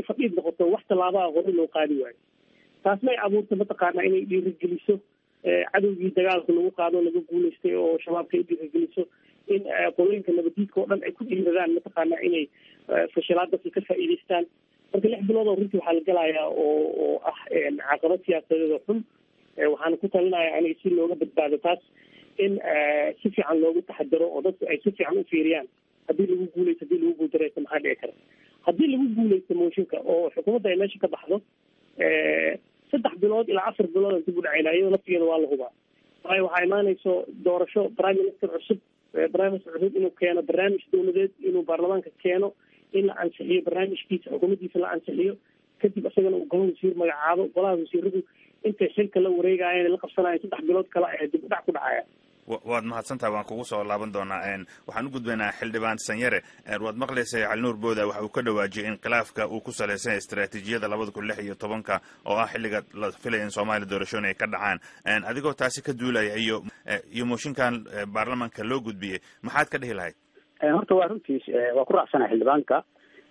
fadhiid noqoto wax tallaabaa hore loo qaadi waayo taasna ay abuurta mataqaanaa inay dhiirigeliso cadowgii dagaalka lagu qaado laga guulaystay oo shabaabka ay dhiirigeliso in qolooyinka nabadiidka oo dhan ay ku dhiiradaan mataqaanaa inay fashilaad dadka ka faa'iidaystaan marka 6 bilood oo runtii waxaa la galayaa oo ah caqabad siyaasadeed oo xun waxaana ku talinayaa aniga si looga badbaado taas in si fiican loogu taxadaro oo dadku ay si fiican u fiiriyaan haddii lagu guulaysto haddii lagu guuldareysto maxaa dhici kara haddii lagu guulaysto mooshinka oo xukuumadda ay meesha ka baxdo 3 bilood ilaa 4 bilood inta budhacayna iyadoo laftigeeda waa la hubaa waayo waxaa imaanayso doorasho prime minister cusub inuu keeno barnaamij dowladeed inuu baarlamaanka keeno in la ansixiyo barnaamijkiisa xukuumaddiisa la ansixiyo kadib isagana uu golaha wasiir magacaabo golaha wasiiradu intay xilka la wareegayeen la qabsanayeen 3 bilood kale ee dib u dhac ku dhacaya waad mahadsantahay waan kugu soo laaban doonaa waxaan u gudbaynaa xildhibaan Sanyare waad maqlaysay Cali Nuur Booda waxa uu ka dhawaajiyay in khilaafka uu ku saleysan istiraatiijiyada 2016 oo ah xilliga la filay in Soomaaliya doorashooyin ay ka dhacaan adigoo taasi ka duulaya iyo mooshinkan baarlamaanka loo gudbiyay maxaad ka dhihi lahayd horta waa runtiis waa ku raacsanahay xildhibaanka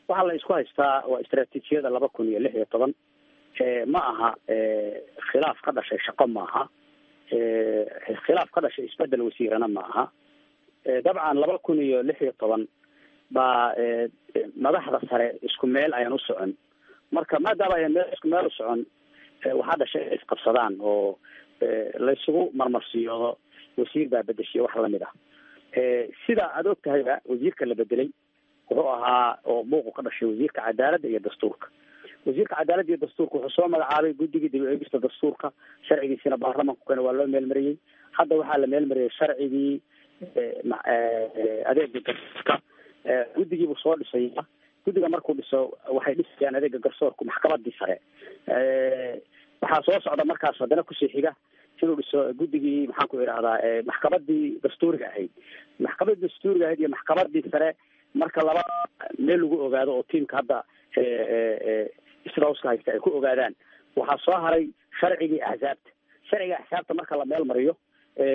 waxa la isku haystaa waa istiraatiijiyada 2016 ma aha khilaaf ka dhashay shaqo ma aha khilaaf ka dhashay isbedel wasiirana ma aha dabcan 2016 baa madaxda sare isku meel ayaan u socon marka maadaama ayaan isku meel u socon waxaa dhashay isqabsadaan oo la isugu marmarsiyoodo wasiir baa bedeshay wax lamid ah sida aad ogtahayba wasiirka la bedelay wuxuu ahaa oo muuqu ka dhashay wasiirka cadaaladda iyo dastuurka wasiirka cadaaladda iyo dastuurka wuxuu soo magacaabay guddigii dib u eegista dastuurka sharcigiisina baarlamaanku kana waa loo meelmariyey hadda waxaa la meelmariyey sharcigii adeega garsoorka guddigiibuu soo dhisaya guddiga markuu dhiso waxay dhisayaan adeega garsoorku maxkamadii sare waxaa soo socda markaas haddana kusii xiga inuu dhiso guddigii maxaan ku idhahdaa maxkamadii dastuuriga ahayd maxkamadii dastuuriga ahayd iyo maxkamadii sare marka laba meel lagu ogaado oo tiimka hadda isdhawska haysta ay ku ogaadaan waxaa soo haray sharcigii axsaabta marka la meel mariyo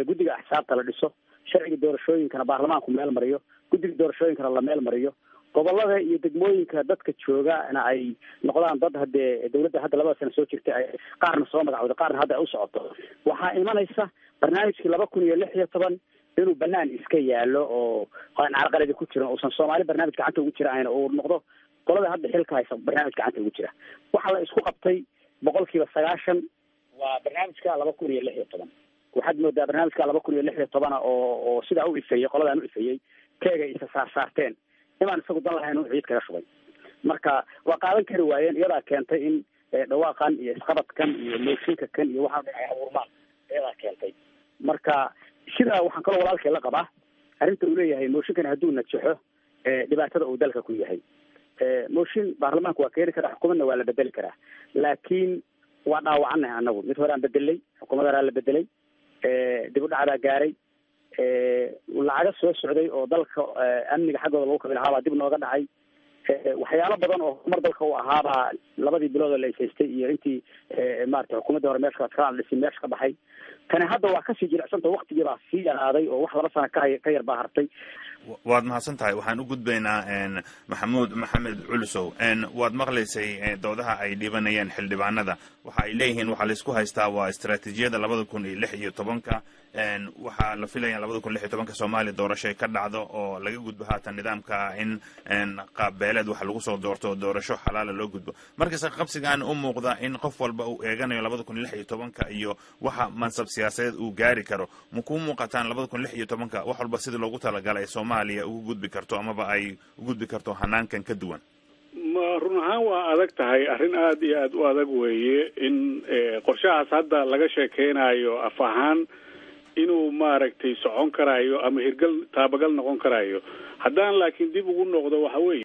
guddiga axsaabta la dhiso sharciga doorashooyinkana baarlamaanku meel mariyo guddiga doorashooyinkana la meel mariyo gobolada iyo degmooyinka dadka joogana ay noqdaan dad hadee dawladda hadda 2 sano soo jirtay ay qaarna soo magacooda qaarna hadda ay u socoto waxaa imanaysa barnaamijkii 2016 inuu banaan iska yaalo oo aan carqalad ku jirin oo Soomaali barnaamij gacanta ugu jira ayna uu noqdo qolada hadda xilka haysa barnaamij gacanta ugu jira waxa la isku qabtay 90% waa barnaamijka 2016 waxaad moodaa barnaamijka 2016 oo sida uu ifayay qoladaan u ifayay keega isa saarteen imaan isagu dan lahayn uu ciid kaga shubay marka waa qaadan kari waayeen iyadaa keentay in dhawaaqan iyo isqabadkan iyo mooshinka kan iyo waxa ay abuurmaan iyadaa keentay marka sida waxaan kaloo walaalkay la qabaa arrinta uu leeyahay mooshinkan hadduu najaxo dhibaatada uu dalka ku yahay mooshin baarlamaanku waa keeni karaa xukuumadna waa la bedeli karaa laakiin waa dhaawacanahay anagu mid hore aan bedelay xukuumadana la bedelay dib u dhacdaa gaaray lacaga soo socday oo dalka amniga xaggooda lagu kabi lahaa baa dib nooga dhacay waxyaalo badan oo mar dalka u ahaabaa 2 bilood oo la isaystay iyo intii maaragtay xukuumadda hore meesha ka dhalisay meesha ka baxay tani hadda waa kasii jilicsanta waqtigii baa sii yaraaday oo wax 2 sano ka yar baa hartay waad mahadsantahay waxaan u gudbaynaa maxamed Culusow waad maqlaysay doodaha ay dhibanayeen xildhibaanada waxa ay leeyihiin waxa la isku haystaa waa istiraatiijiyada 2016 waxaa la filayaa 2016 Soomaaliya doorasho ka dhacdo oo laga gudbo haatan nidaamka in qaabbeeleed waxa lagu soo doorto doorasho xalaal loo gudbo markaas qabsigan u muuqda in qof walba uu eeganayo 2016 iyo waxa mansab siyaasadeed uu gaari karo ma ku muuqataan 2016 wax walba sidii loogu talagalay Soomaaliya ugu gudbi karto amaba ay u gudbi karto hanaankan ka duwan ma run ahaan waa adag tahay arrin aad iyo aad u adag weeye in qorshahaas hadda laga sheekeynayo af ahaan inuu maaragtay socon karayo ama hirgal taabagal noqon karayo haddaan laakiin dib ugu noqdo waxa weeye